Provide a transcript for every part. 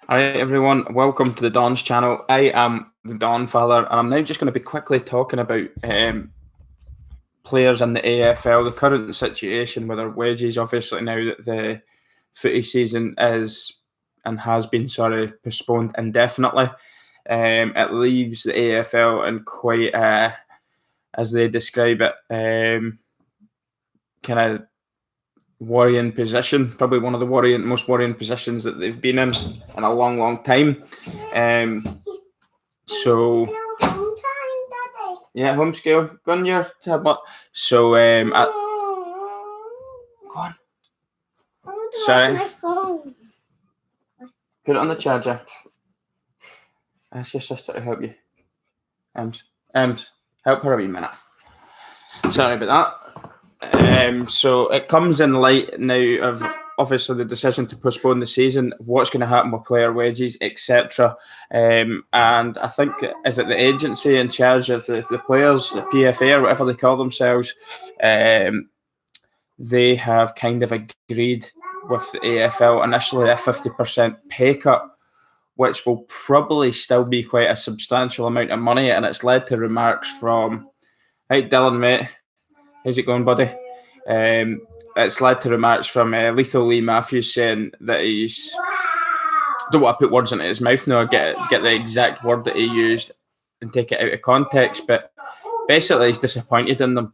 All right, everyone, welcome to the Don's channel. I am the Don Father, and I'm now just going to be quickly talking about players in the AFL, the current situation with their wages. Obviously, now that the footy season is and has been postponed indefinitely, it leaves the AFL in quite, as they describe it, kind of worrying position, probably one of the most worrying positions that they've been in a long, long time. So yeah, homeschool, go on your tablet. So go on. Sorry. Put it on the charger. Ask your sister to help you. Help her a wee minute. Sorry about that. So it comes in light now of obviously the decision to postpone the season, what's going to happen with player wages, etc. And I think, is it the agency in charge of the players, the PFA or whatever they call themselves, they have kind of agreed with the AFL initially a 50% pay cut, which will probably still be quite a substantial amount of money, and it's led to remarks from, hey Dylan mate, how's it going buddy? It's led to remarks from Lethal Lee Matthews saying that he's, don't want to put words into his mouth now, get the exact word that he used and take it out of context, but basically he's disappointed in them.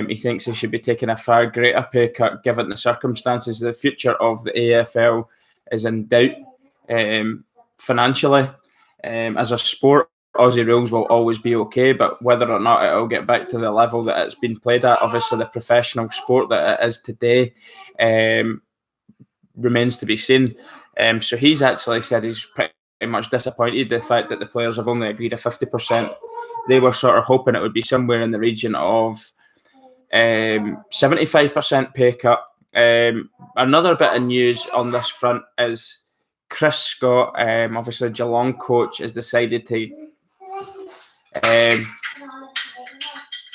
He thinks he should be taking a far greater pay cut given the circumstances. The future of the AFL is in doubt financially. As a sport, Aussie rules will always be okay, but whether or not it'll get back to the level that it's been played at, obviously the professional sport that it is today, remains to be seen. So he's actually said he's pretty much disappointed the fact that the players have only agreed a 50%. They were sort of hoping it would be somewhere in the region of 75% pay cut. Another bit of news on this front is Chris Scott, obviously Geelong coach, has decided to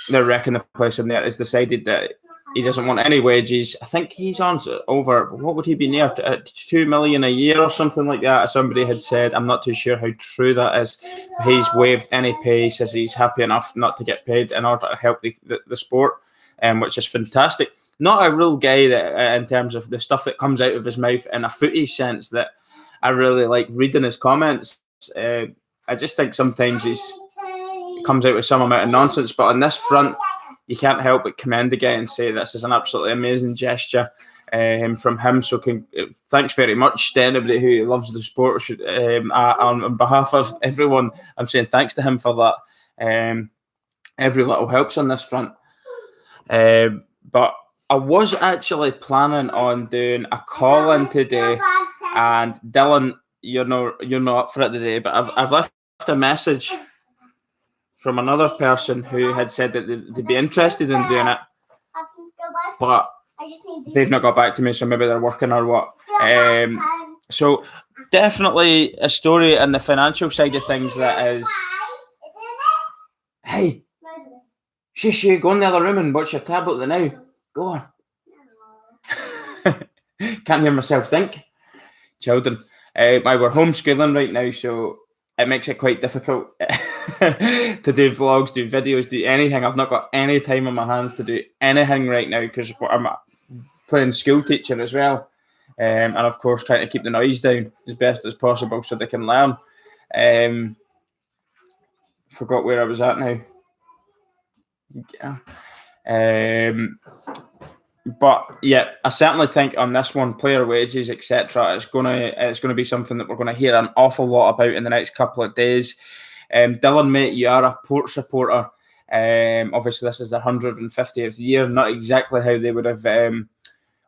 they're wrecking the place in there, has decided that he doesn't want any wages. I think he's on over, what would he be near, 2 million a year or something like that. Somebody had said, I'm not too sure how true that is. He's waived any pay. He says he's happy enough not to get paid in order to help the sport, which is fantastic. Not a real guy that, in terms of the stuff that comes out of his mouth in a footy sense, that I really like reading his comments. I just think sometimes he comes out with some amount of nonsense, but on this front, you can't help but commend the guy and say this is an absolutely amazing gesture from him. So thanks very much to anybody who loves the sport. On behalf of everyone, I'm saying thanks to him for that. Every little helps on this front. But I was actually planning on doing a call-in today, and Dylan, you're not up for it today, but I've left a message from another person who had said that they'd be interested in doing it, but they've not got back to me, so maybe they're working or what. So definitely a story in the financial side of things that is, hey, shush you, go in the other room and watch your tablet now. Go on. Can't hear myself think. Children. We're homeschooling right now, so it makes it quite difficult to do vlogs, do videos, do anything. I've not got any time on my hands to do anything right now because I'm playing school teacher as well. And of course trying to keep the noise down as best as possible so they can learn. Forgot where I was at now. Yeah. But yeah, I certainly think on this one, player wages, etc., it's gonna be something that we're gonna hear an awful lot about in the next couple of days. Dylan, mate, you are a Port supporter. Obviously, this is their 150th year. Not exactly how they would have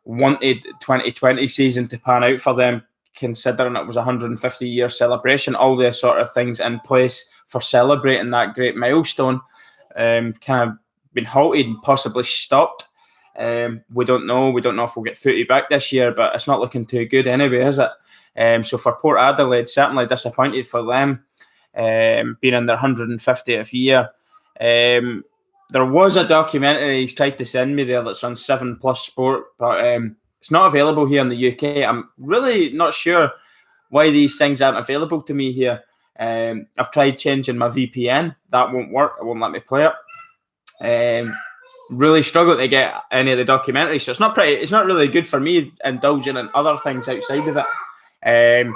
wanted 2020 season to pan out for them, considering it was a 150-year celebration. All the sort of things in place for celebrating that great milestone kind of been halted and possibly stopped. We don't know. We don't know if we'll get footy back this year, but it's not looking too good anyway, is it? So for Port Adelaide, certainly disappointed for them, being in their 150th year. There was a documentary he's tried to send me there that's on 7+ Sport, but it's not available here in the UK. I'm really not sure why these things aren't available to me here. I've tried changing my VPN. That won't work. It won't let me play it. Really struggle to get any of the documentaries. So it's not really good for me indulging in other things outside of it.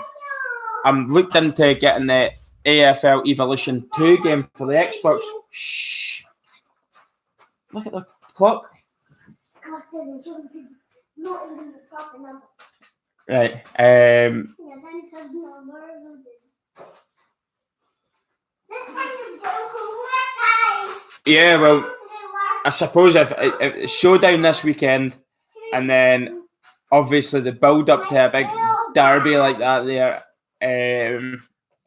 I'm looked into getting the AFL Evolution 2 game for the Xbox. Shh. Look at the clock. Right. Yeah, well, I suppose if showdown this weekend, and then obviously the build up to a big derby like that there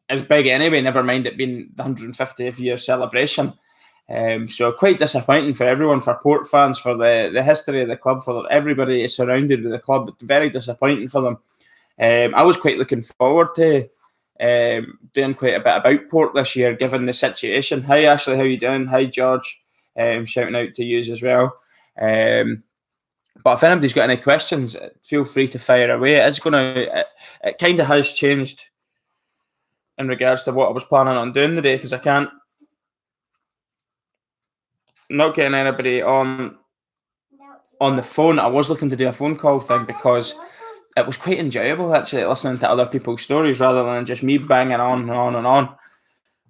is big anyway. Never mind it being the 150th year celebration. So quite disappointing for everyone, for Port fans, for the history of the club, for everybody surrounded with the club. Very disappointing for them. I was quite looking forward to doing quite a bit about Port this year, given the situation. Hi Ashley, how you doing? Hi George, shouting out to you as well. But if anybody's got any questions, feel free to fire away. It kind of has changed in regards to what I was planning on doing today, because I'm not getting anybody on the phone. I was looking to do a phone call thing because it was quite enjoyable actually listening to other people's stories rather than just me banging on and on and on.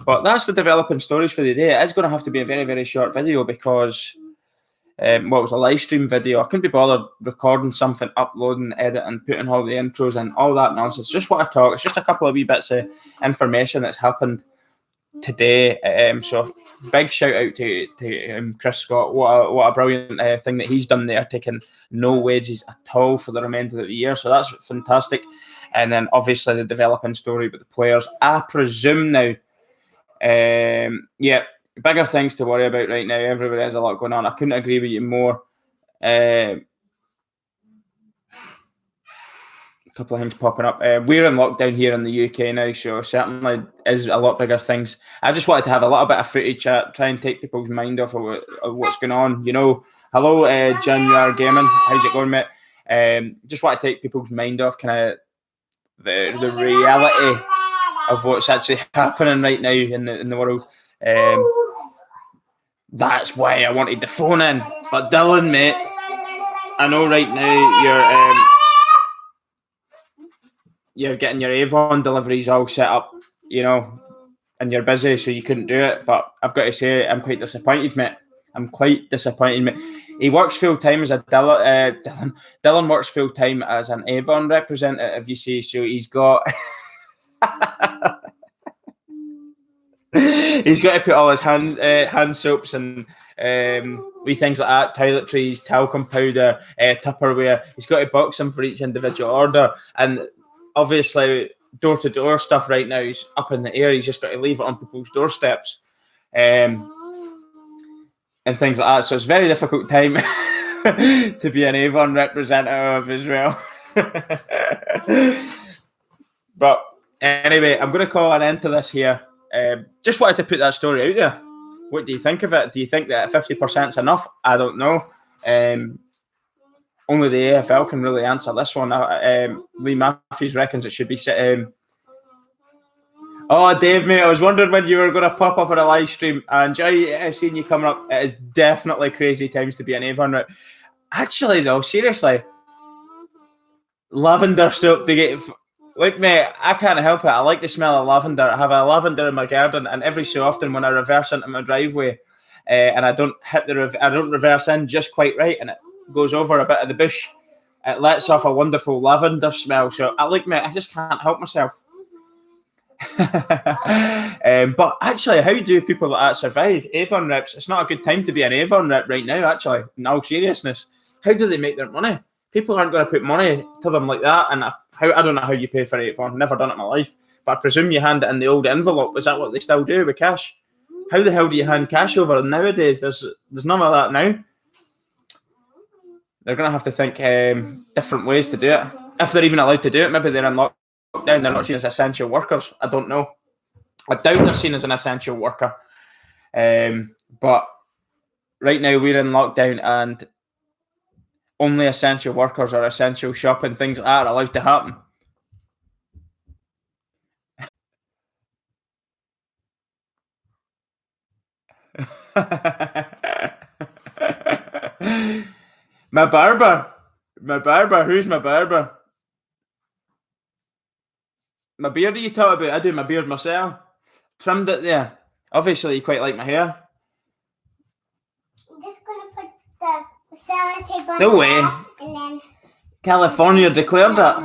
But that's the developing stories for the day. It is going to have to be a very, very short video because it was a live stream video. I couldn't be bothered recording something, uploading, editing, putting all the intros and all that nonsense. Just want to talk. It's just a couple of wee bits of information that's happened today. So big shout out to Chris Scott. What a brilliant thing that he's done there, taking no wages at all for the remainder of the year. So that's fantastic. And then obviously the developing story with the players. I presume now, bigger things to worry about right now. Everybody has a lot going on. I couldn't agree with you more. A couple of things popping up. We're in lockdown here in the UK now, so certainly is a lot bigger things. I just wanted to have a little bit of footage chat, try and take people's mind off of what's going on. You know, hello, January Gaming. How's it going, mate? Just want to take people's mind off kind of the reality of what's actually happening right now in the world. That's why I wanted the phone in. But Dylan, mate, I know right now you're getting your Avon deliveries all set up, you know, and you're busy, so you couldn't do it. But I've got to say, I'm quite disappointed, mate. I'm quite disappointed, mate. He works full time as a Dylan works full time as an Avon representative, you see. So he's got he's got to put all his hand soaps and wee things like that, toiletries, talcum powder, Tupperware. He's got to box them for each individual order, and obviously door-to-door stuff right now is up in the air. He's just got to leave it on people's doorsteps and things like that. So it's a very difficult time to be an Avon representative as well. But anyway, I'm going to call an end to this here. Just wanted to put that story out there. What do you think of it? Do you think that 50% is enough? I don't know. Only the AFL can really answer this one. Lee Matthews reckons it should be set. Oh, Dave, mate, I was wondering when you were going to pop up on a live stream. I enjoy seeing you coming up. It is definitely crazy times to be an Avon. Actually, though, seriously, lavender soap to get... Look, mate, I can't help it. I like the smell of lavender. I have a lavender in my garden, and every so often when I reverse into my driveway and I don't reverse in just quite right, and it goes over a bit of the bush, it lets off a wonderful lavender smell. So I look, mate, I just can't help myself. But actually, how do people like that survive? Avon reps, it's not a good time to be an Avon rep right now, actually, in all seriousness. How do they make their money? People aren't going to put money to them like that, and I don't know how you pay for Avon. Never done it in my life, but I presume you hand it in the old envelope. Is that what they still do with cash? How the hell do you hand cash over nowadays? There's none of that now. They're going to have to think different ways to do it, if they're even allowed to do it. Maybe they're in lockdown. They're not seen as essential workers. I don't know. I doubt they're seen as an essential worker. But right now we're in lockdown, and only essential workers or essential shopping things like that are allowed to happen. My barber. Who's my barber? My beard, are you talking about? I do my beard myself. Trimmed it there. Obviously, you quite like my hair. I'm just gonna put the sellotape on No way. And then California declared that.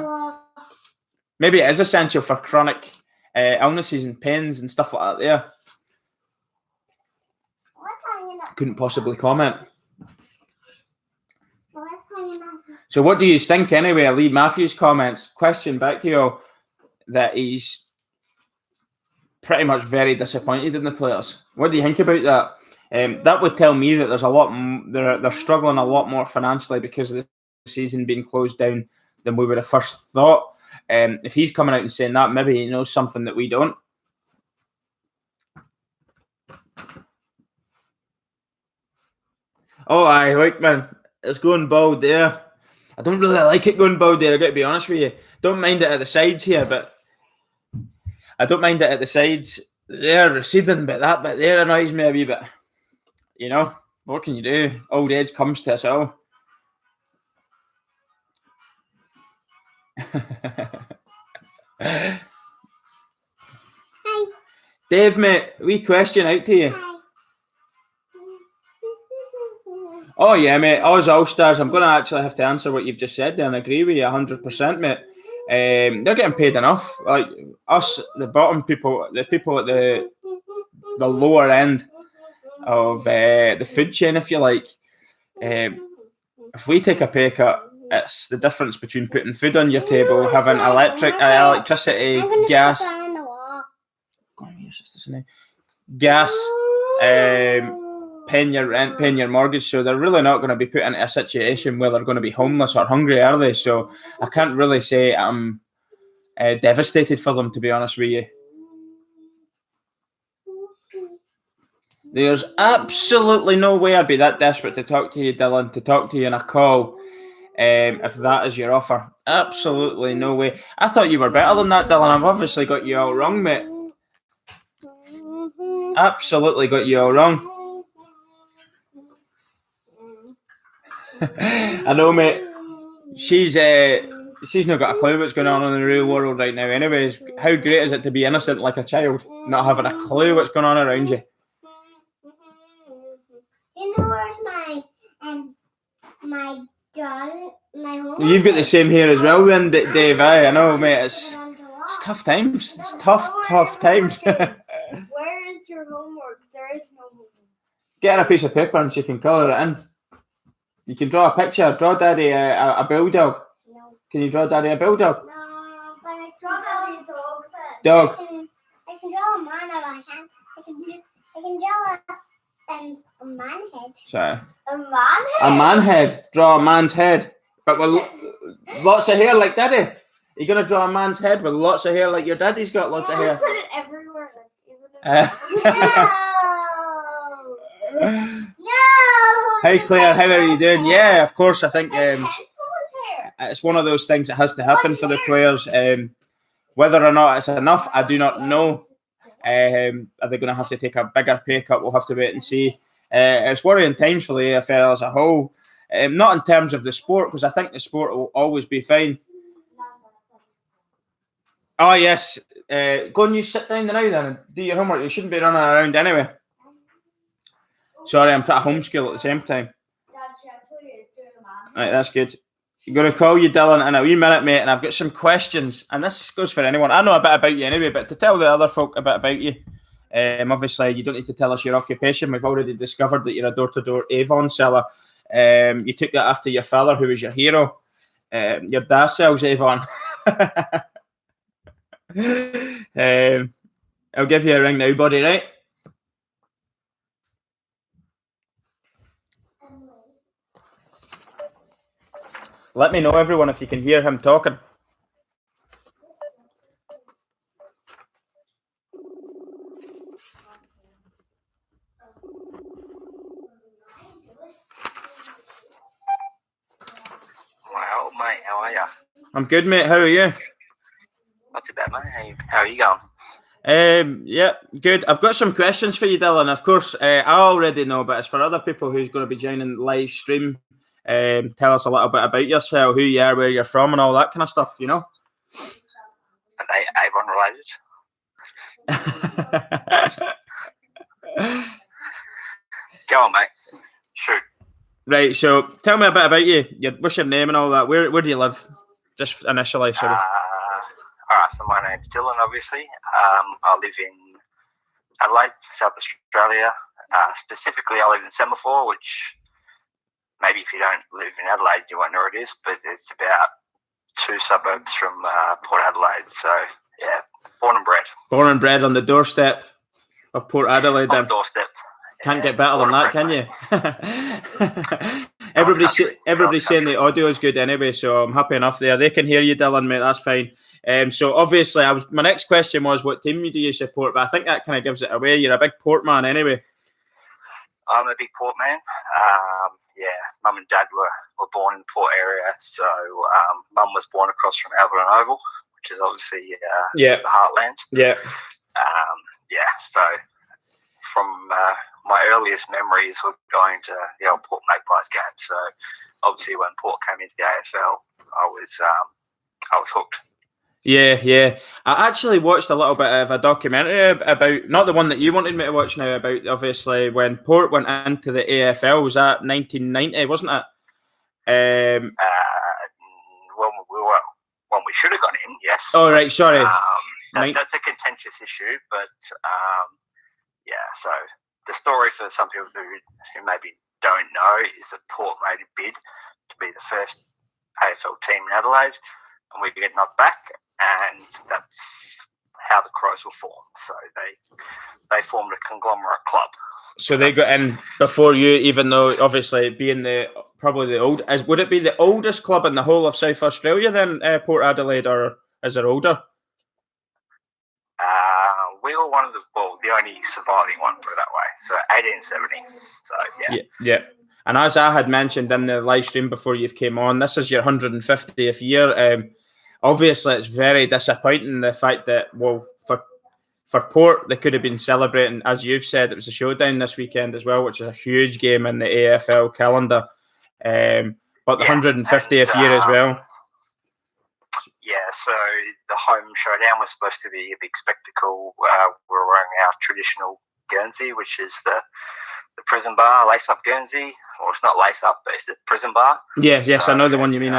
Maybe it is essential for chronic illnesses and pains and stuff like that there. Couldn't possibly comment. So what do you think anyway of Lee Matthews' comments? Question back to you, that he's pretty much very disappointed in the players. What do you think about that? That would tell me that there's a lot. They're struggling a lot more financially because of the season being closed down than we would have first thought. If he's coming out and saying that, maybe he knows something that we don't. Oh, I like, man. It's going bald there. I don't really like it going bald there, I got to be honest with you. Don't mind it at the sides here, but I don't mind it at the sides. They're receding, but that bit there annoys me a wee bit. You know, what can you do? Old age comes to us all. Hi. Dave, mate, wee question out to you. Hi. Oh yeah, mate. Us All-Stars, I'm going to actually have to answer what you've just said there and agree with you 100%, mate. They're getting paid enough. Like us, the bottom people, the people at the lower end of the food chain, if you like. If we take a pay cut, it's the difference between putting food on your table, having electricity, gas, paying your rent, paying your mortgage. So they're really not going to be put into a situation where they're going to be homeless or hungry, are they? So I can't really say I'm devastated for them, to be honest with you. There's absolutely no way I'd be that desperate to talk to you, Dylan, to talk to you in a call, if that is your offer. Absolutely no way. I thought you were better than that, Dylan. I've obviously got you all wrong, mate. Absolutely got you all wrong. I know, mate. She's not got a clue what's going on in the real world right now. Anyways, how great is it to be innocent like a child, not having a clue what's going on around you? You know where's my doll, my homework? You've got the same here as well, then, Dave. I know, mate. It's tough times. It's tough times. Where is your homework? There is no homework. Get her a piece of paper and she can colour it in. You can draw a picture. Draw Daddy a bulldog. No. Can you draw Daddy a bulldog? No, I'm gonna draw Daddy a dog. Dog. I can draw a man on my hand. I can draw a man head. Sorry. A man head? A man head. Draw a man's head. But with lots of hair like Daddy. You're going to draw a man's head with lots of hair like your daddy's got lots of hair. Put it everywhere. No! Hey Claire, how are you doing? Yeah, of course. I think Pencil is hair. it's one of those things that has to happen for the players. Whether or not it's enough, I do not know. Are they going to have to take a bigger pay cut? We'll have to wait and see. It's worrying times for the AFL as a whole. Not in terms of the sport, because I think the sport will always be fine. Oh yes, go and you sit down now then and do your homework. You shouldn't be running around anyway. Sorry, I'm trying to homeschool at the same time. Right, that's good. I'm going to call you, Dylan, in a wee minute, mate, and I've got some questions. And this goes for anyone. I know a bit about you anyway, but to tell the other folk a bit about you, obviously you don't need to tell us your occupation. We've already discovered that you're a door-to-door Avon seller. You took that after your father, who was your hero. Your dad sells Avon. I'll give you a ring now, buddy, right? Let me know, everyone, if you can hear him talking. Wow, mate, how are you? I'm good, mate. How are you? Not too bad, mate. How are you going? Yeah, good. I've got some questions for you, Dylan. Of course, I already know, but it's for other people who's going to be joining the live stream. Tell us a little bit about yourself, who you are, where you're from, and all that kind of stuff. You know. Are they Avon related? Go on, mate. Shoot. Right. So, tell me a bit about you. What's your name and all that? Where do you live? Just initially, sorry. All right. So my name's Dylan. Obviously, I live in Adelaide, South Australia. Specifically, I live in Semaphore, which maybe if you don't live in Adelaide, you won't know where it is. But it's about 2 suburbs from Port Adelaide. So yeah, born and bred. Born and bred on the doorstep of Port Adelaide. On the doorstep. Can't get better than that, can you? Everybody's saying the audio is good anyway, so I'm happy enough there. They can hear you, Dylan, mate. That's fine. So obviously, my next question was, what team do you support? But I think that kind of gives it away. You're a big Port man, anyway. I'm a big Port man. Mum and Dad were born in the Port area, so Mum was born across from Albert and Oval, which is obviously the heartland. Yeah. So from my earliest memories were going to the old Port Magpies game. So obviously, when Port came into the AFL, I was hooked. Yeah. I actually watched a little bit of a documentary about, not the one that you wanted me to watch now, about obviously when Port went into the AFL. Was that 1990, wasn't it? When we should have gone in, yes. Oh, right, sorry. That's a contentious issue, but so the story for some people who maybe don't know is that Port made a bid to be the first AFL team in Adelaide, and we get knocked back, and that's how the Crows were formed. So they formed a conglomerate club. So they got in before you, even though obviously being would it be the oldest club in the whole of South Australia then, Port Adelaide, or is it older? We were one of the only surviving one, put it that way. So 1870. So yeah. Yeah. And as I had mentioned in the live stream before you came on, this is your 150th year. Obviously, it's very disappointing the fact that, for Port, they could have been celebrating, as you've said, it was a showdown this weekend as well, which is a huge game in the AFL calendar. But the 150th year as well. Yeah, so the home showdown was supposed to be a big spectacle. We're wearing our traditional Guernsey, which is the prison bar, lace-up Guernsey. Or it's not lace-up, but it's the prison bar. Yeah, yes, I know the one you mean.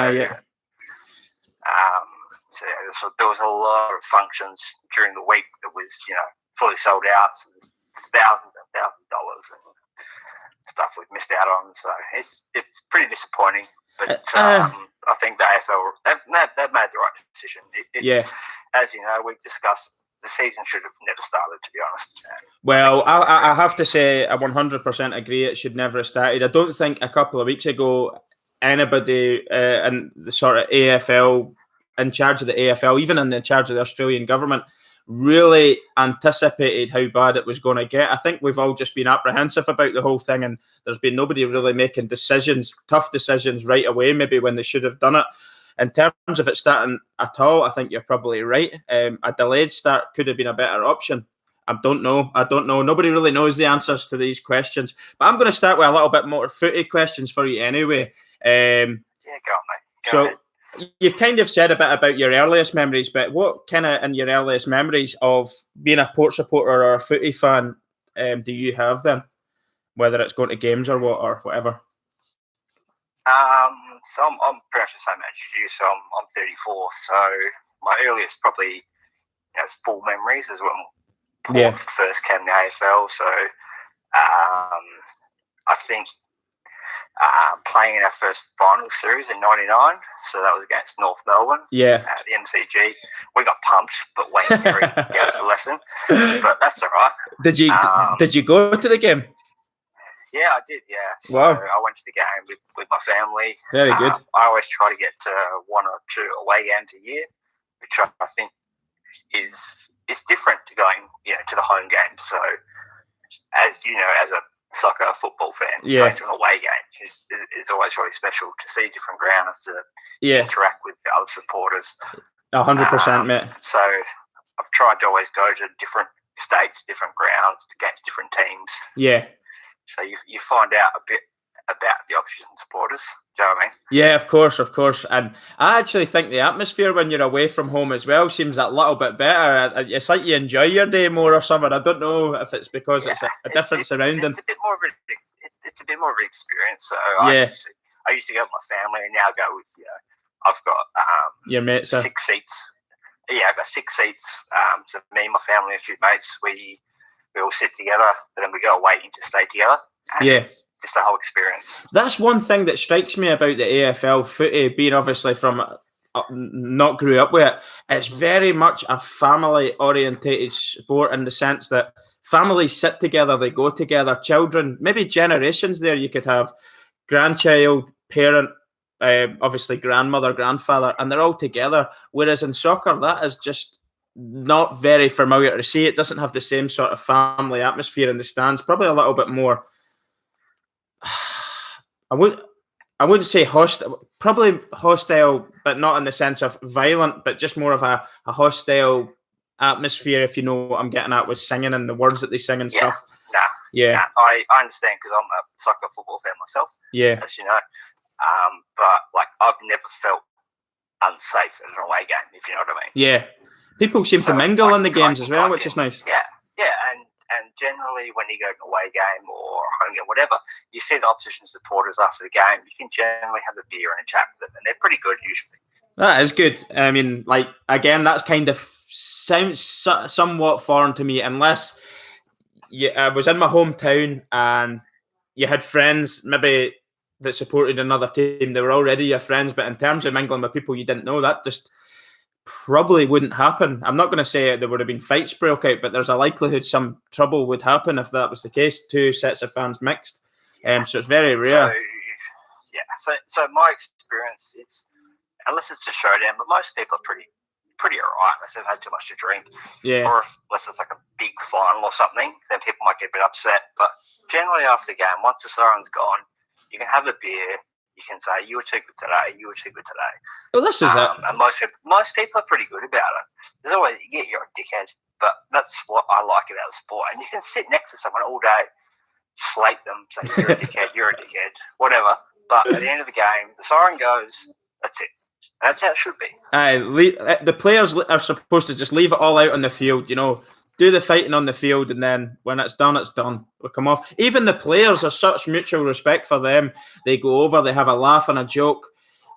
So there was a lot of functions during the week that was, fully sold out. So there's thousands and thousands of dollars and stuff we've missed out on. So it's pretty disappointing. But I think the AFL they've made the right decision. As you know, we've discussed, the season should have never started, to be honest. Well, I have to say, I 100% agree. It should never have started. I don't think a couple of weeks ago anybody in the sort of AFL, in charge of the AFL, even in charge of the Australian government, really anticipated how bad it was going to get. I think we've all just been apprehensive about the whole thing, and there's been nobody really making tough decisions right away, maybe when they should have done it. In terms of it starting at all, I think you're probably right. A delayed start could have been a better option. I don't know. Nobody really knows the answers to these questions. But I'm going to start with a little bit more footy questions for you anyway. Go on, mate. Go ahead. You've kind of said a bit about your earliest memories, but what kind of in your earliest memories of being a Port supporter or a footy fan do you have then? Whether it's going to games or whatever. So I'm pretty much the same age as you. So I'm 34. So my earliest probably full memories is when Port first came to AFL. So I think playing in our first final series in '99. So that was against North Melbourne. Yeah. At the MCG. We got pumped, but Wayne Carey gave us a lesson. But that's all right. Did you go to the game? Yeah, I did, yeah. So wow. I went to the game with my family. Very good. I always try to get to 1 or 2 away games a year, which I think is different to going, to the home game. So, as you know, as a soccer football fan, going to an away game is always really special to see different grounds, to interact with the other supporters. 100%, mate. So I've tried to always go to different states, different grounds, against different teams. Yeah. So you find out a bit about the opposition supporters. Do you know what I mean? Yeah, of course. And I actually think the atmosphere when you're away from home as well seems a little bit better. It's like you enjoy your day more or something. I don't know if it's because it's a different surrounding. It's a bit more of it's a bit more of an experience. So yeah. I used to go with my family, and now I go with I've got your mates. 6 seats. Yeah, I've got 6 seats. So me, my family, and a few mates, we all sit together, but then we go away interstate together. It's just a whole experience. That's one thing that strikes me about the AFL footy, being obviously from not grew up with it. It's very much a family orientated sport in the sense that families sit together, they go together, children, maybe generations there. You could have grandchild, parent, obviously grandmother, grandfather, and they're all together. Whereas in soccer, that is just not very familiar to see. It doesn't have the same sort of family atmosphere in the stands. Probably a little bit more. I wouldn't say hostile. Probably hostile, but not in the sense of violent, but just more of a hostile atmosphere. If you know what I'm getting at with singing and the words that they sing and stuff. Nah, I understand because I'm a soccer football fan myself. Yeah, as you know. But like I've never felt unsafe at an away game, if you know what I mean. Yeah, people seem to mingle in the games as well, which is nice. Yeah, and generally when you go to an away game or a home game, whatever, you see the opposition supporters after the game. You can generally have a beer and a chat with them, and they're pretty good usually. That is good. I mean, like again, that's kind of sounds somewhat foreign to me, unless I was in my hometown and you had friends maybe that supported another team. They were already your friends, but in terms of mingling with people you didn't know, that just probably wouldn't happen. I'm not going to say there would have been fights broke out, but there's a likelihood some trouble would happen if that was the case. 2 sets of fans mixed, so it's very rare. So my experience, it's unless it's a showdown, but most people are pretty alright unless they've had too much to drink. Yeah. Or unless it's like a big final or something, then people might get a bit upset. But generally after the game, once the siren's gone, you can have a beer. You can say, you were too good today, you were too good today. Well, this is it. And most people are pretty good about it. There's always, you're a dickhead, but that's what I like about the sport. And you can sit next to someone all day, slate them, say, you're a dickhead, whatever. But at the end of the game, the siren goes, that's it. And that's how it should be. The players are supposed to just leave it all out on the field, do the fighting on the field, and then when it's done, we'll come off. Even the players are such mutual respect for them. They go over, they have a laugh and a joke.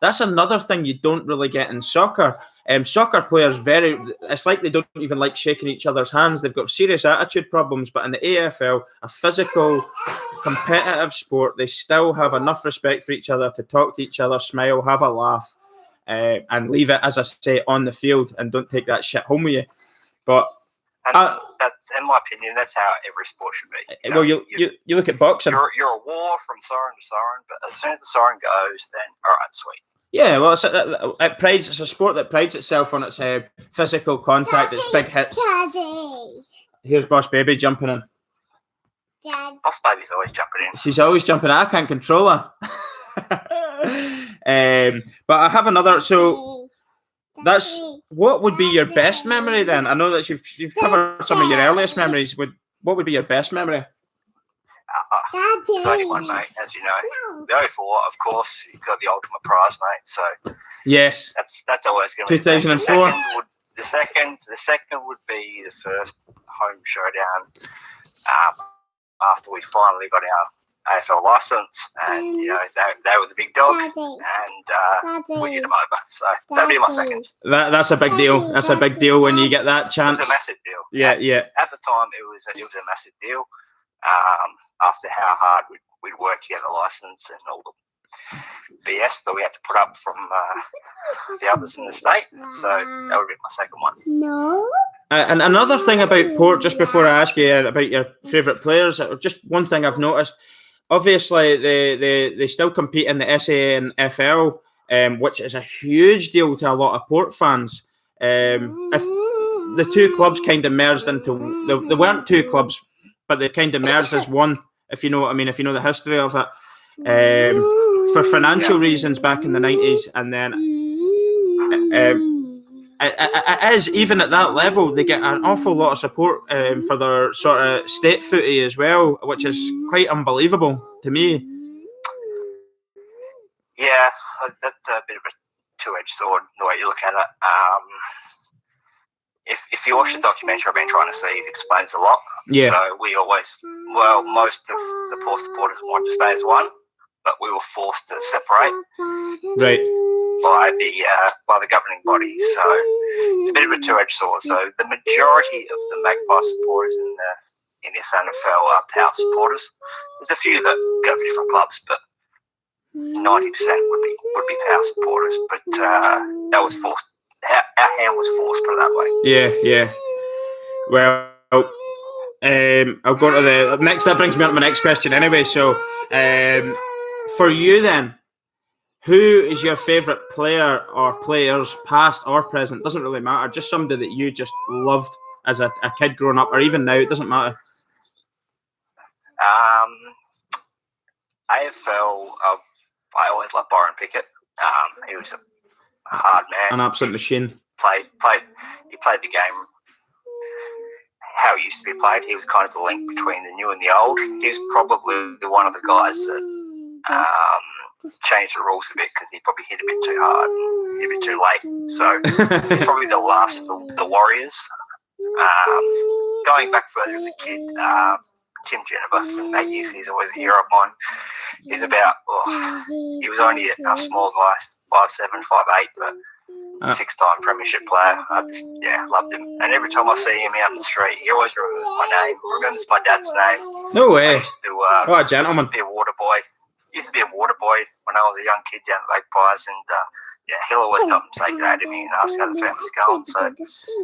That's another thing you don't really get in soccer. Soccer players, it's like they don't even like shaking each other's hands. They've got serious attitude problems, but in the AFL, a physical, competitive sport, they still have enough respect for each other to talk to each other, smile, have a laugh, and leave it, as I say, on the field, and don't take that shit home with you. But that's, in my opinion, that's how every sport should be. Well, you look at boxing. You're a war from siren to siren, but as soon as the siren goes, then all right, sweet. Yeah, well, it's a sport that prides itself on its physical contact, its big hits. Daddy. Here's Boss Baby jumping in. Dad. Boss Baby's always jumping in. She's always jumping in. I can't control her. But I have another. So that's what would be your best memory then? I know that you've covered some of your earliest memories. What would be your best memory? 31, mate, as you know. The 04, of course, you've got the ultimate prize, mate. So yes, that's always going to be 2004. The second would be the first home showdown after we finally got our AFL license, and they were the big dog, and we hit them over. So that'd be my second. That's a big deal. That's a big deal when you get that chance. It was a massive deal. Yeah. At the time, it was a massive deal. After how hard we'd worked to get the license and all the BS that we had to put up from the others in the state. So that would be my second one. No. And another thing about Port, just before I ask you about your favourite players, just one thing I've noticed. Obviously, they still compete in the SANFL, which is a huge deal to a lot of Port fans. If the two clubs kind of merged into, they weren't two clubs, but they've kind of merged as one, if you know what I mean, if you know the history of it, for financial reasons back in the 90s. And then it is, even at that level, they get an awful lot of support for their sort of state footy as well, which is quite unbelievable to me. Yeah, that's a bit of a two-edged sword, the way you look at it. If you watch the documentary I've been trying to see, it explains a lot. Yeah. So most of the poor supporters wanted to stay as one, but we were forced to separate. Right. By the governing body. So it's a bit of a two-edged sword. So the majority of the Magpie supporters in this NFL are Power supporters. There's a few that go for different clubs, but 90% would be Power supporters. But that was forced. Our hand was forced, put it that way. Yeah. Well, I'll go to the next. That brings me on to my next question anyway. So, for you then, who is your favourite player or players, past or present? Doesn't really matter. Just somebody that you just loved as a kid growing up, or even now. It doesn't matter. AFL. I always loved Byron Pickett. He was a hard man. An absolute machine. He played the game how it used to be played. He was kind of the link between the new and the old. He was probably one of the guys that changed the rules a bit because he probably hit a bit too hard, hit a bit too late. So he's probably the last of the Warriors. Going back further as a kid, Tim Jennifer from that years, he's always a hero of mine. He's he was only a small guy, 5'7", 5'8", but six-time premiership player. I just, loved him. And every time I see him out in the street, he always remembers my name, remembers my dad's name. No way. I used to, what a gentleman. Be a water boy. Used to be a water boy when I was a young kid down at Magpies, and he'll always come and say good day to me and ask how the family's going. So,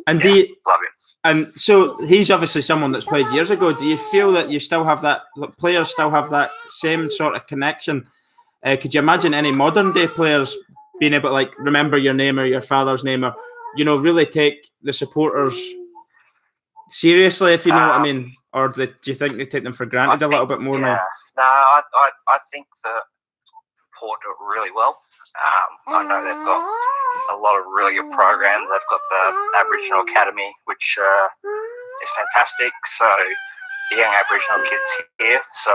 and love him. And so he's obviously someone that's played years ago. Do you feel that you still have that, players still have that same sort of connection? Could you imagine any modern day players being able to like remember your name or your father's name, or really take the supporters seriously, if you know what I mean? Or do you think they take them for granted a little bit more now? No, I think that Port do it really well. I know they've got a lot of really good programs. They've got the Aboriginal Academy, which is fantastic. So the young Aboriginal kids here, so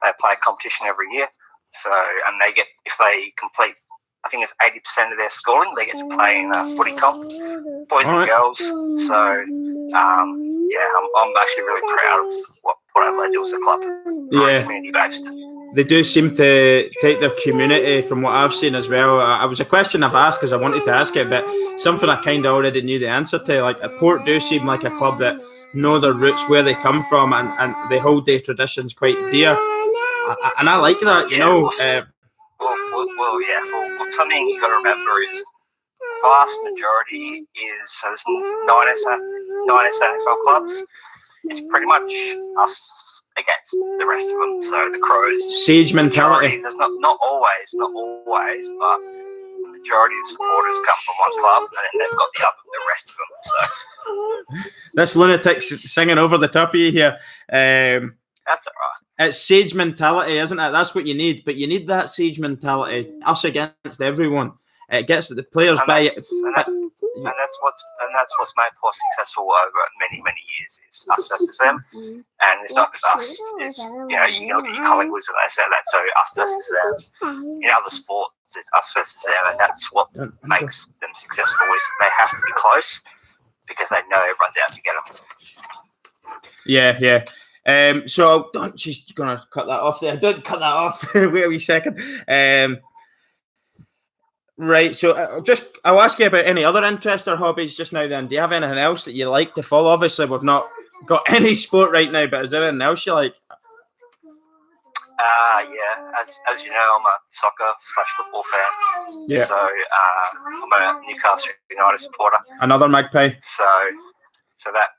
they play a competition every year. So, and they get, if they complete, I think it's 80% of their schooling, they get to play in a footy comp, boys and girls. So, I'm actually really proud of what Port Adelaide do as a club. Yeah. Community based. They do seem to take their community, from what I've seen as well. It was a question I've asked because I wanted to ask it, but something I kind of already knew the answer to. Like, Port do seem like a club that know their roots, where they come from, and they hold their traditions quite dear. And I like that, you know. Something you got to remember is the vast majority is, so there's 9 AFL clubs. It's pretty much us against the rest of them. So the Crows. Siege mentality. There's not always, but the majority of supporters come from one club, and then they've got the rest of them. So this lunatic's singing over the top of you here. That's all right. It's siege mentality, isn't it? That's what you need. But you need that siege mentality, us against everyone. It gets the players by it. And that's what's made Port successful over many years. Is us versus them, and it's not just us. It's, you can look at your Collingwoods and they say that. So us versus them. In other sports, it's us versus them, and that's what makes them successful. Is they have to be close because they know everyone's out to get them. Yeah. So she's gonna cut that off there. Don't cut that off. Wait a wee second. Right. So I'll ask you about any other interests or hobbies just now. Then, do you have anything else that you like to follow? Obviously, we've not got any sport right now, but is there anything else you like? As you know, I'm a soccer/football fan. Yeah. So I'm a Newcastle United supporter. Another Magpie. So that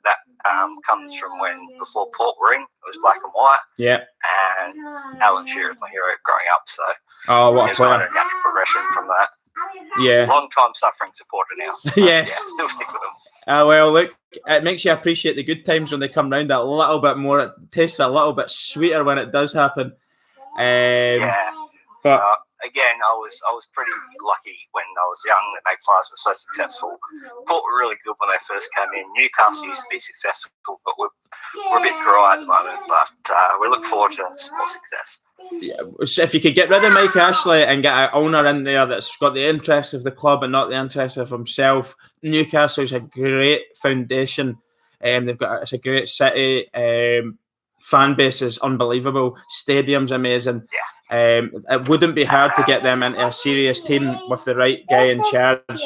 comes from when, before Port were in, it was black and white. Yeah. And Alan Shearer is my hero growing up. So what a player. Kind of a natural progression from that. Yeah. Long time suffering supporter now. Yes. Yeah, still stick with them. Well, look, it makes you appreciate the good times when they come round a little bit more. It tastes a little bit sweeter when it does happen. But again, I was pretty lucky when I was young that Magpies were so successful. Port were really good when they first came in. Newcastle used to be successful, but we're a bit dry at the moment. But we look forward to some more success. Yeah, so if you could get rid of Mike Ashley and get an owner in there that's got the interests of the club and not the interests of himself, Newcastle's a great foundation. It's a great city. Fan base is unbelievable. Stadium's amazing. Yeah. It wouldn't be hard to get them into a serious team with the right guy in charge. And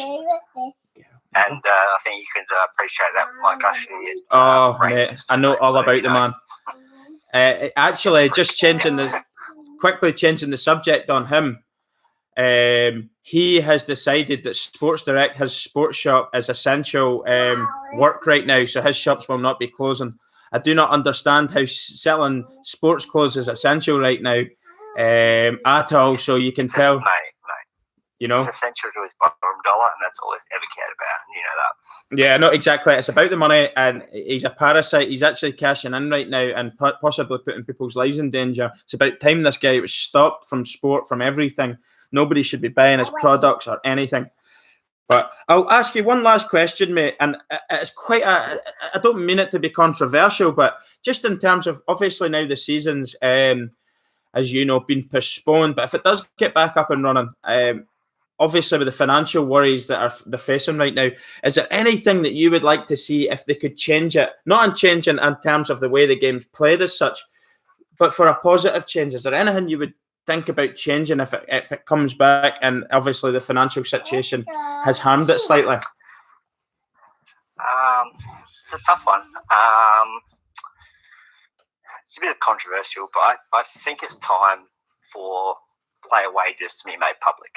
I think you can appreciate that Mike Ashley is. Mate, I know all about the man. Actually, just changing the subject on him. He has decided that Sports Direct, his sports shop, is essential work right now, so his shops will not be closing. I do not understand how selling sports clothes is essential right now at all. So you can tell, mate, you know, it's essential to his bottom dollar, and that's all he's ever cared about. And you know that. Yeah, no, exactly. It's about the money, and he's a parasite. He's actually cashing in right now and possibly putting people's lives in danger. It's about time this guy was stopped from sport, from everything. Nobody should be buying his products or anything. But I'll ask you one last question, mate, and it's quite I don't mean it to be controversial, but just in terms of, obviously now the season's, as you know, been postponed, but if it does get back up and running, obviously with the financial worries that they're facing right now, is there anything that you would like to see if they could change it? Not in changing in terms of the way the game's played as such, but for a positive change. Is there anything you would think about changing if it comes back, and obviously the financial situation has harmed it slightly? It's a tough one. It's a bit controversial, but I think it's time for player wages to be made public.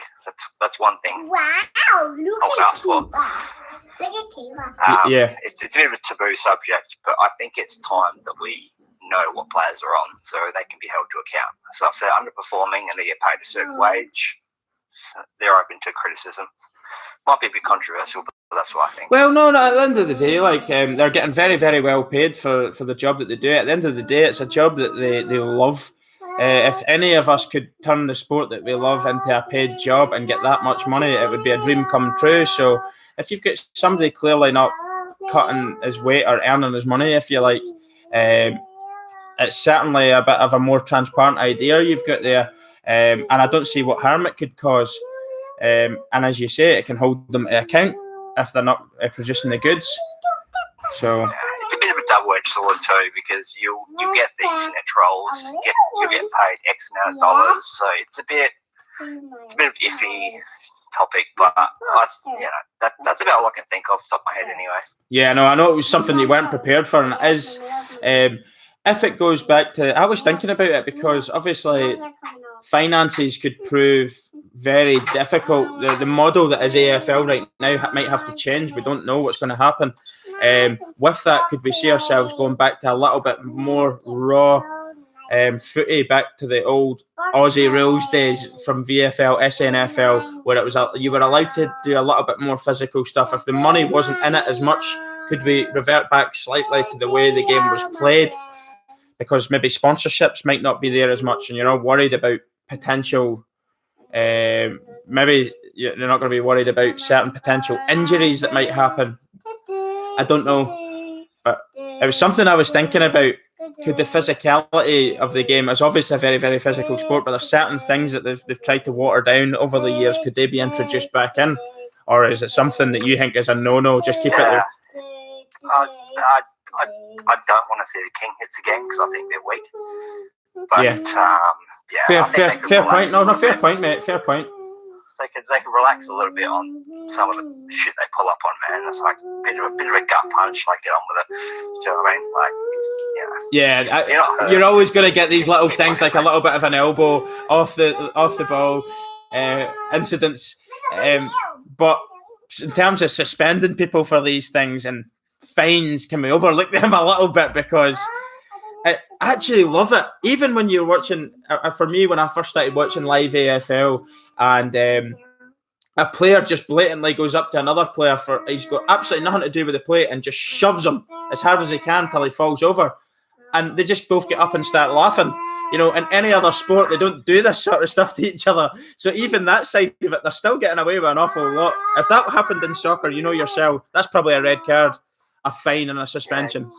That's one thing. Wow! I would ask for. Look at Kiba. Yeah, it's a bit of a taboo subject, but I think it's time that we know what players are on so they can be held to account. So if they're underperforming and they get paid a certain wage, they're open to criticism. Might be a bit controversial, but that's what I think. Well, no, at the end of the day, like they're getting very, very well paid for the job that they do. At the end of the day, it's a job that they love. If any of us could turn the sport that we love into a paid job and get that much money, it would be a dream come true. So if you've got somebody clearly not cutting his weight or earning his money, if you like, it's certainly a bit of a more transparent idea you've got there, and I don't see what harm it could cause. And as you say, it can hold them to account if they're not producing the goods. So it's a bit of a double-edged sword too, because you get the internet trolls, you get paid X amount of dollars, so it's a bit of iffy topic, but that's about all I can think of off the top of my head anyway. Yeah, no, I know it was something you weren't prepared for, and it is. If it goes back to, I was thinking about it because obviously finances could prove very difficult. The model that is AFL right now might have to change. We don't know what's going to happen. With that, could we see ourselves going back to a little bit more raw footy, back to the old Aussie rules days from VFL, SNFL, where it was you were allowed to do a little bit more physical stuff. If the money wasn't in it as much, could we revert back slightly to the way the game was played? Because maybe sponsorships might not be there as much, and you're not worried about potential. Maybe you're not going to be worried about certain potential injuries that might happen. I don't know, but it was something I was thinking about. Could the physicality of the game, is obviously a very, very physical sport, but there's certain things that they've tried to water down over the years. Could they be introduced back in, or is it something that you think is a no-no? Just keep it there. I don't want to see the King hits again because I think they're weak. But fair point. No, fair point, mate. Fair point. They could relax a little bit on some of the shit they pull up on, man. It's like a bit of a gut punch. Like, get on with it. Do you know what I mean? Like, you're always going to get these little things, like a little bit of an elbow off the ball incidents. But in terms of suspending people for these things and fines, can we overlook them a little bit? Because I actually love it. Even when you're watching, for me, when I first started watching live AFL, and a player just blatantly goes up to another player he's got absolutely nothing to do with the play and just shoves him as hard as he can till he falls over, and they just both get up and start laughing. in any other sport, they don't do this sort of stuff to each other. So even that side of it, they're still getting away with an awful lot. If that happened in soccer, yourself, that's probably a red card, a fine, and a suspension.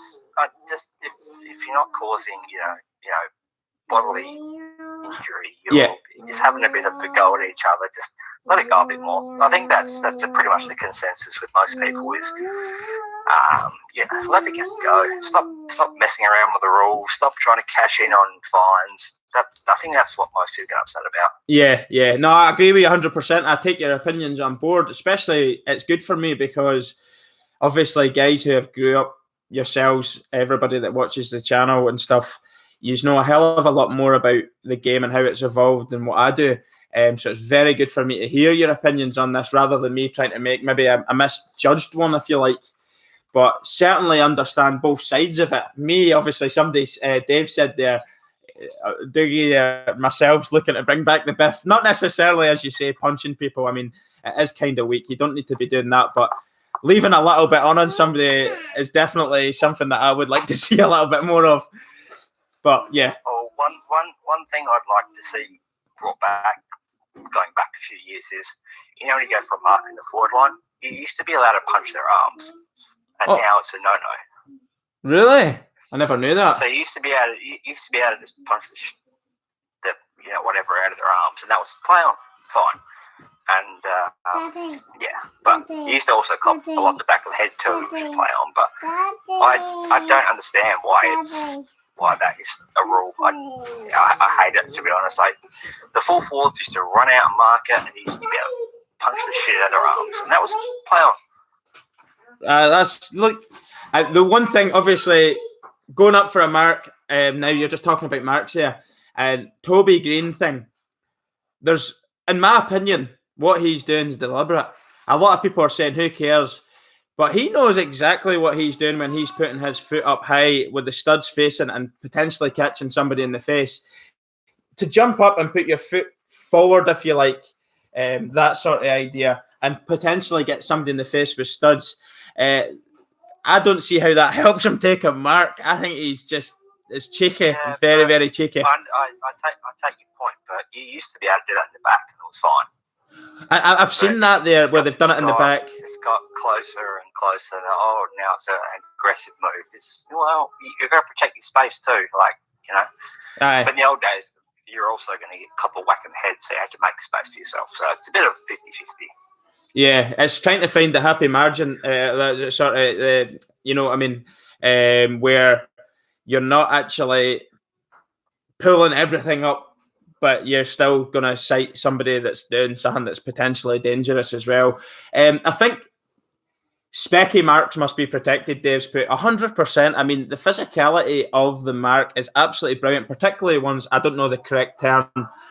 Just if you're not causing, bodily injury, you're just having a bit of a go at each other. Just let it go a bit more. I think that's pretty much the consensus with most people is, let the game go. Stop messing around with the rules. Stop trying to cash in on fines. I think that's what most people get upset about. Yeah. No, I agree with you 100%. I take your opinions on board. Especially, it's good for me because obviously, guys who have grew up, yourselves, everybody that watches the channel and stuff, you know a hell of a lot more about the game and how it's evolved than what I do. So it's very good for me to hear your opinions on this rather than me trying to make maybe a misjudged one, if you like. But certainly understand both sides of it. Me, obviously, Dave said there, Dougie, myself's looking to bring back the biff. Not necessarily, as you say, punching people. I mean, it is kind of weak. You don't need to be doing that, but leaving a little bit on somebody is definitely something that I would like to see a little bit more of. But yeah. Oh, one thing I'd like to see brought back, going back a few years, is when you go for a mark in the forward line, you used to be allowed to punch their arms, and now it's a no-no. Really? I never knew that. So you used to be able to just punch the whatever out of their arms, and that was play on, fine. And but you used to also cop a lot in the back of the head too if you play on. But I don't understand why that is a rule. I hate it, to be honest. The full forwards used to run out and mark it, and he used to be able to punch the shit out of their arms, and that was play on. The one thing, obviously, going up for a mark. Now you're just talking about marks here, and Toby Green thing. There's, in my opinion, what he's doing is deliberate. A lot of people are saying, who cares? But he knows exactly what he's doing when he's putting his foot up high with the studs facing and potentially catching somebody in the face. To jump up and put your foot forward, if you like, that sort of idea, and potentially get somebody in the face with studs. I don't see how that helps him take a mark. I think he's just cheeky, very, very cheeky. I take your point, but you used to be able to do that in the back and it was fine. I've seen that there where they've done it in the back. It's got closer and closer. Now it's an aggressive move. You've got to protect your space too, Aye. But in the old days, you're also going to get a couple of whack in the head, so you have to make space for yourself. So it's a bit of 50-50. Yeah, it's trying to find the happy margin, that sort of, where you're not actually pulling everything up, but you're still going to cite somebody that's doing something that's potentially dangerous as well. I think specky marks must be protected, Dave's put 100%. I mean, the physicality of the mark is absolutely brilliant, particularly ones, I don't know the correct term,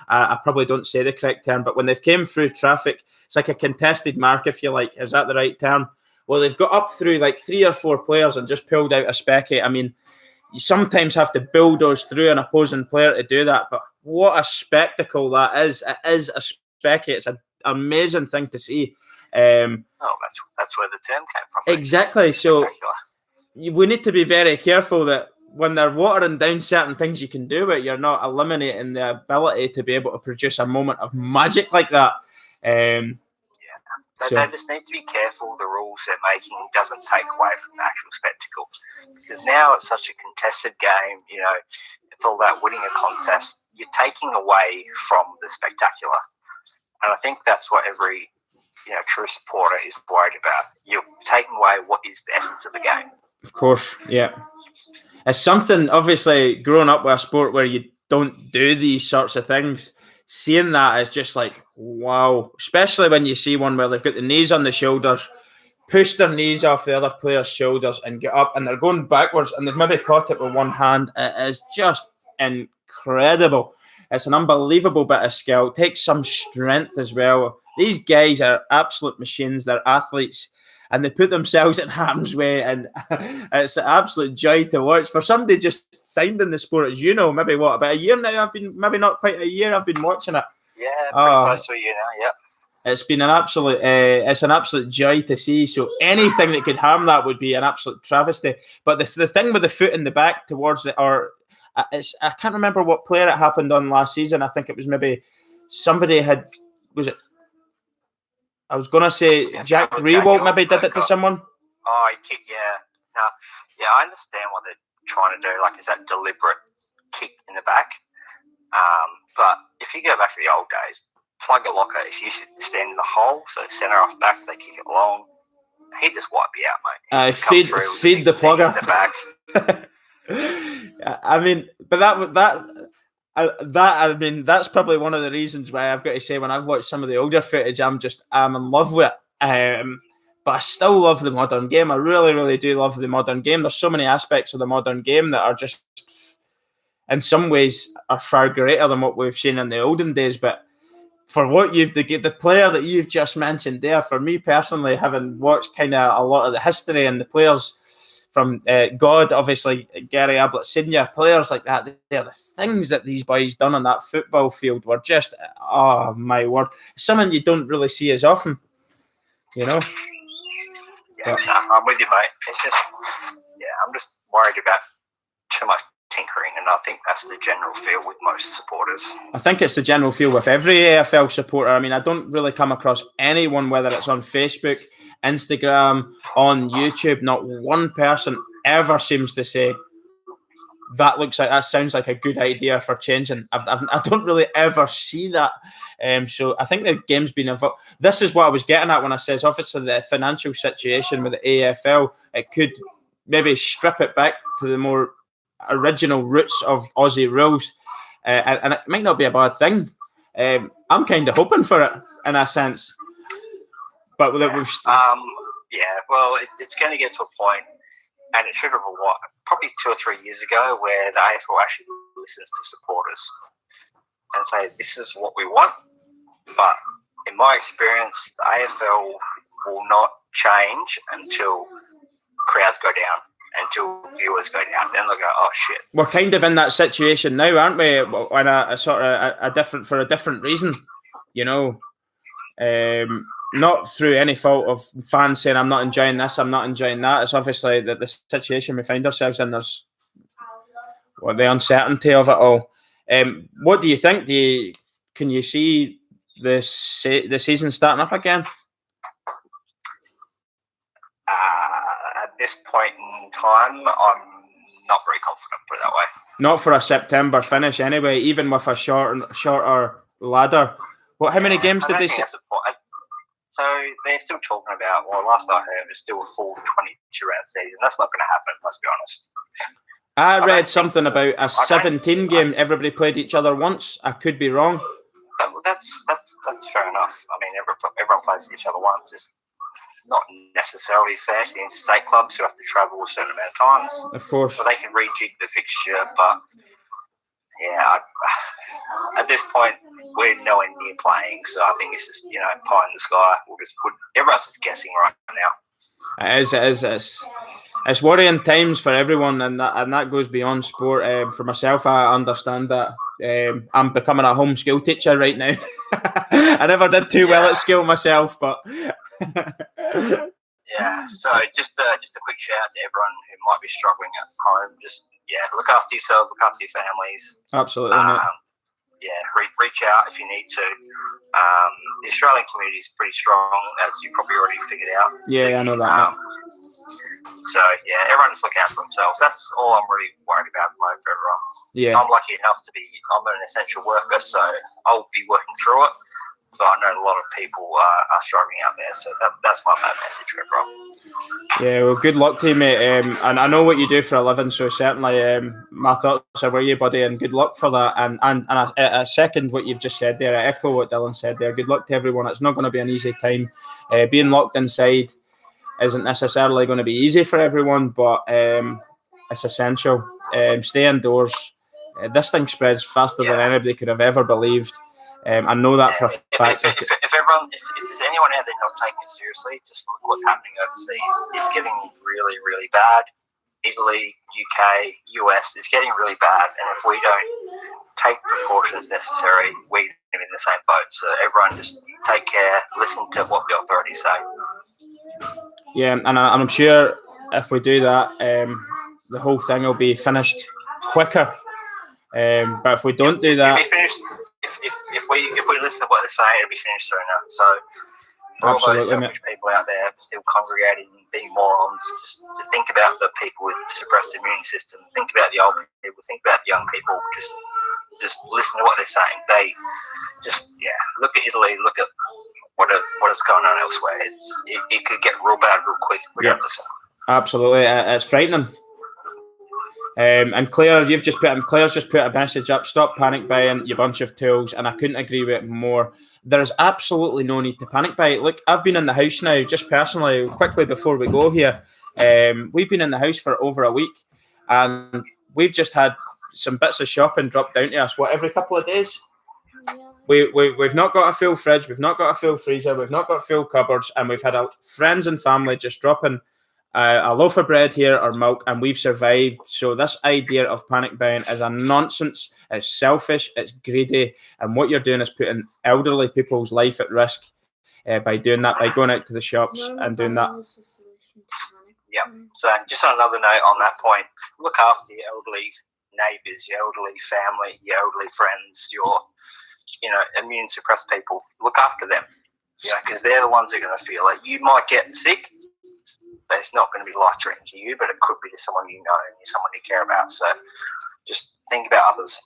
I probably don't say the correct term, but when they've came through traffic, it's like a contested mark, if you like. Is that the right term? Well, they've got up through like 3 or 4 players and just pulled out a specky. I mean, you sometimes have to bulldoze through an opposing player to do that, but what a spectacle that is. It is a specky. It's an amazing thing to see. That's where the term came from. Exactly. So we need to be very careful that when they're watering down certain things you can do with it, you're not eliminating the ability to be able to produce a moment of magic like that. They just need to be careful the rules they're making doesn't take away from the actual spectacle. Because now it's such a contested game, it's all about winning a contest. You're taking away from the spectacular. And I think that's what every true supporter is worried about. You're taking away what is the essence of the game. Of course, yeah. It's something, obviously, growing up with a sport where you don't do these sorts of things, seeing that is just like, wow. Especially when you see one where they've got the knees on the shoulders, push their knees off the other player's shoulders and get up, and they're going backwards, and they've maybe caught it with one hand. It is just incredible. It's an unbelievable bit of skill. It takes some strength as well. These guys are absolute machines. They're athletes, and they put themselves in harm's way, and it's an absolute joy to watch. For somebody just finding the sport, as maybe about a year now. Maybe not quite a year. I've been watching it. Yeah, pretty close to a year now. Yep. It's been an absolute joy to see. So anything that could harm that would be an absolute travesty. But the thing with the foot in the back towards it, or I can't remember what player it happened on last season. I think it was maybe somebody had. Was it? I was gonna say Jack Rewalt maybe did it to someone. Oh, he kicked. Yeah, no, yeah. I understand what they're trying to do. Like, is that deliberate kick in the back? But if you go back to the old days, plug a locker. If you stand in the hole, so centre off back, they kick it long. He'd just wipe you out, mate. Feed the plugger. In the back. I mean, but I mean, that's probably one of the reasons why I've got to say when I've watched some of the older footage, I'm in love with it. But I still love the modern game. I really, really do love the modern game. There's so many aspects of the modern game that are just, in some ways, are far greater than what we've seen in the olden days. But for what the player that you've just mentioned there, for me personally, having watched kind of a lot of the history and the players from God, obviously Gary Ablett Senior, players like that, they're the things that these boys done on that football field were just, oh my word, something you don't really see as often, you know. Yeah, I'm with you, mate. It's just, I'm just worried about too much tinkering, and I think that's the general feel with most supporters. I think it's the general feel with every AFL supporter. I mean, I don't really come across anyone, whether it's on Facebook, Instagram, on YouTube, not one person ever seems to say that sounds like a good idea for changing. I don't really ever see that. So I think the game's been evolved. This is what I was getting at when I says obviously the financial situation with the AFL, it could maybe strip it back to the more original roots of Aussie rules, and it might not be a bad thing. I'm kind of hoping for it in a sense, but with well, it's going to get to a point, and it should have probably 2 or 3 years ago, where the AFL actually listens to supporters and say this is what we want. But in my experience, the AFL will not change until crowds go down. Until viewers go down, then they'll go, oh shit. We're kind of in that situation now, aren't we? And for a different reason, you know. Not through any fault of fans saying I'm not enjoying this, I'm not enjoying that. It's obviously that the situation we find ourselves in. There's the uncertainty of it all. What do you think? Can you see the season starting up again? At this point in time, I'm not very confident, put it that way. Not for a September finish anyway, even with a shorter ladder. How many games did they say? So they're still talking about, last I heard, it's still a full 22-round season. That's not going to happen, let's be honest. I read something about a 17 game, everybody played each other once. I could be wrong. That's fair enough. I mean, everyone plays each other once. It's not necessarily fair to the interstate clubs who have to travel a certain amount of times. Of course. So they can rejig the fixture, but at this point, we're nowhere near playing. So I think it's just, pie in the sky. Everyone's just guessing right now. It's worrying times for everyone, and that goes beyond sport. For myself, I understand that. I'm becoming a home school teacher right now. I never did too well at school myself, but So just a quick shout out to everyone who might be struggling at home. Just look after yourself, look after your families. Absolutely. Reach out if you need to. The Australian community is pretty strong, as you probably already figured out. Yeah, I know that. So everyone just look out for themselves. That's all I'm really worried about at the moment for everyone. Yeah. I'm lucky enough I'm an essential worker, so I'll be working through it. But I know a lot of people are struggling out there, so that's my main message for everyone. Yeah, well, good luck to you, mate. And I know what you do for a living, so certainly my thoughts are with you, buddy, and good luck for that. And I second what you've just said there. I echo what Dylan said there. Good luck to everyone. It's not going to be an easy time. Being locked inside isn't necessarily going to be easy for everyone, but it's essential. Stay indoors. This thing spreads faster than anybody could have ever believed. I know that for a fact. If there's anyone out there not taking it seriously, just look what's happening overseas. It's getting really, really bad. Italy, UK, US, it's getting really bad. And if we don't take precautions necessary, we're in the same boat. So everyone just take care, listen to what the authorities say. Yeah, and I'm sure if we do that, the whole thing will be finished quicker But if we don't do It'll that, be finished if we listen to what they're saying, it'll be finished sooner. So for all those absolutely, selfish people out there still congregating, being morons, just to think about the people with suppressed immune system, think about the old people, think about the young people. Just listen to what they're saying. They just look at Italy, look at what is going on elsewhere. It could get real bad real quick if we don't listen. Absolutely, it's frightening. And Claire's just put a message up. Stop panic buying, you bunch of tools, and I couldn't agree with it more. There is absolutely no need to panic buy. Look, I've been in the house now, just personally, quickly before we go here. We've been in the house for over a week, and we've just had some bits of shopping dropped down to us. Every couple of days? We've not got a full fridge, we've not got a full freezer, we've not got full cupboards, and we've had friends and family just dropping a loaf of bread here or milk, and we've survived. So this idea of panic buying is a nonsense. It's selfish, it's greedy, and what you're doing is putting elderly people's life at risk by doing that, by going out to the shops and doing that. Yeah. So just on another note on that point, look after your elderly neighbours, your elderly family, your elderly friends, your immune suppressed people. Look after them, because they're the ones that are going to feel it. You might get sick, but it's not going to be life-threatening to you, but it could be to someone you know and someone you care about. So just think about others.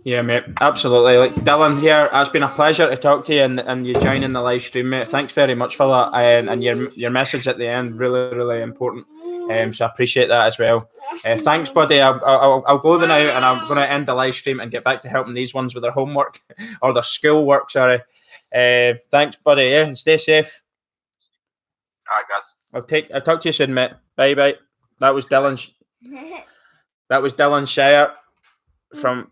Yeah, mate, absolutely. Like Dylan here, it's been a pleasure to talk to you and you joining the live stream, mate. Thanks very much for that, and your message at the end, really, really important. So I appreciate that as well. Thanks, buddy. I'll go there now, and I'm going to end the live stream and get back to helping these ones with their homework or their schoolwork. Sorry. Thanks, buddy. Yeah, and stay safe. All right, guys. I'll talk to you soon, mate. Bye, bye. That was Dylan Shire from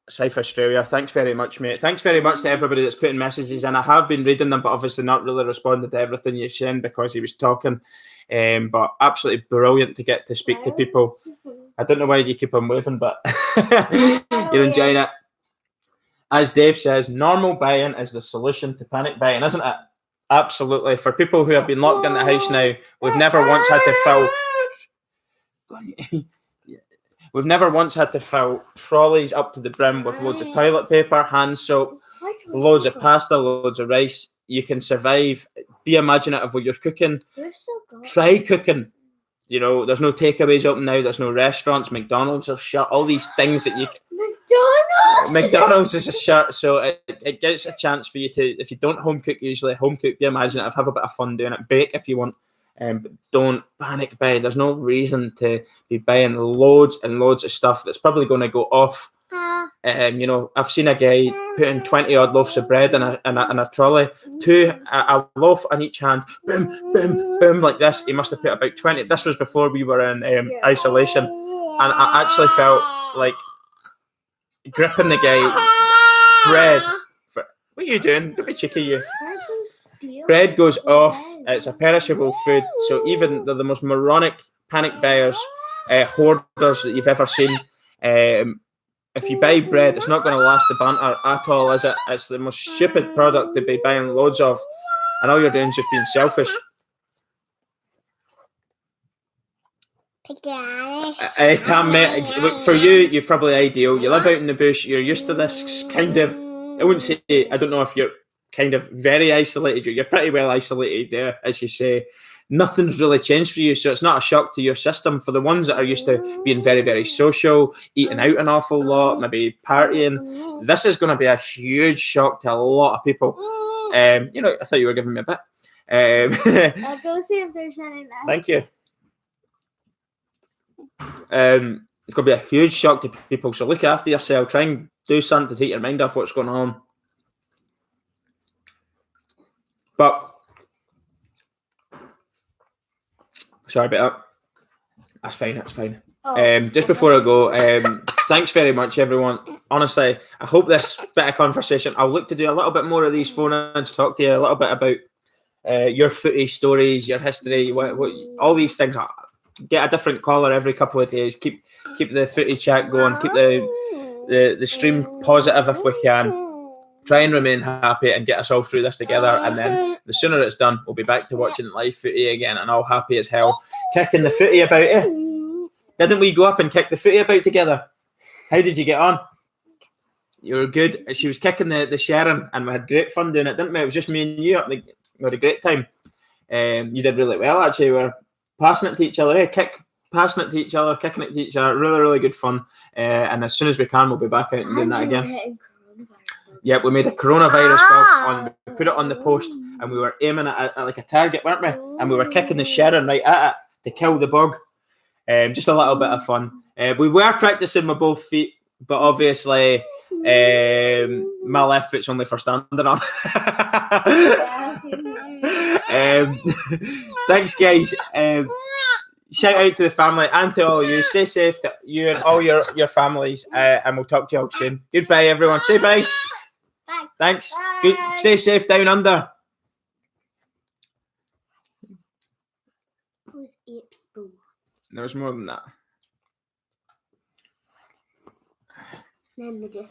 South Australia. Thanks very much, mate. Thanks very much to everybody that's putting messages in. I have been reading them, but obviously not really responded to everything you've seen because he was talking. But absolutely brilliant to get to speak to people. I don't know why you keep on moving, but you're enjoying it. As Dave says, normal buying is the solution to panic buying, isn't it? Absolutely. For people who have been locked in the house now, we've never once had to fill trolleys up to the brim with loads of toilet paper, hand soap, loads of pasta, loads of rice. You can survive. Be imaginative when you're cooking. Try cooking. There's no takeaways open now. There's no restaurants. McDonald's are shut. All these things that you... McDonald's is shut. So it gives a chance for you to, if you don't home cook usually, home cook, be imaginative, have a bit of fun doing it. Bake if you want. But don't panic buy. There's no reason to be buying loads and loads of stuff that's probably going to go off. I've seen a guy putting 20 odd loaves of bread in a trolley, a loaf on each hand, boom, boom, boom, like this. He must have put about 20. This was before we were in isolation, and I actually felt like gripping the guy. Bread. What are you doing? Don't be cheeky, you. Bread goes off. It's a perishable food. So even the most moronic panic buyers, hoarders that you've ever seen, if you buy bread, it's not going to last the banter at all, is it? It's the most stupid product to be buying loads of, and all you're doing is just being selfish. Tam, mate, for you're probably ideal. You live out in the bush. You're used to this kind of. I wouldn't say. I don't know if you're kind of very isolated. You're pretty well isolated there, as you say. Nothing's really changed for you, so it's not a shock to your system. For the ones that are used to being very, very social, eating out an awful lot, maybe partying, this is going to be a huge shock to a lot of people. I thought you were giving me a bit. I'll go see if there's any left. Thank you. It's going to be a huge shock to people, so look after yourself. Try and do something to take your mind off what's going on. But sorry about that. That's fine. Just before I go, thanks very much, everyone. Honestly, I hope this bit of conversation, I'll look to do a little bit more of these phone-ins, talk to you a little bit about your footy stories, your history, what all these things. Get a different caller every couple of days. Keep the footy chat going. Keep the stream positive if we can. Try and remain happy and get us all through this together. And then the sooner it's done, we'll be back to watching live footy again and all happy as hell. Kicking the footy about it. Didn't we go up and kick the footy about together? How did you get on? You were good. She was kicking the Sharon, and we had great fun doing it, didn't we? It was just me and you. We had a great time. You did really well, actually. We were passing it to each other, passing it to each other, kicking it to each other. Really, really good fun. And as soon as we can, we'll be back out and doing that again. Yeah, we made a coronavirus bug. We put it on the post, and we were aiming at like a target, weren't we? And we were kicking the Sharon right at it to kill the bug. Just a little bit of fun. We were practicing with both feet, but obviously my left foot's only for standing on. Thanks, guys. Shout out to the family and to all of you. Stay safe, to you and all your families, and we'll talk to you all soon. Goodbye, everyone. Say bye. Bye. Thanks. Bye. Good. Stay safe down under. Who's 8 people? There's more than that. Then they just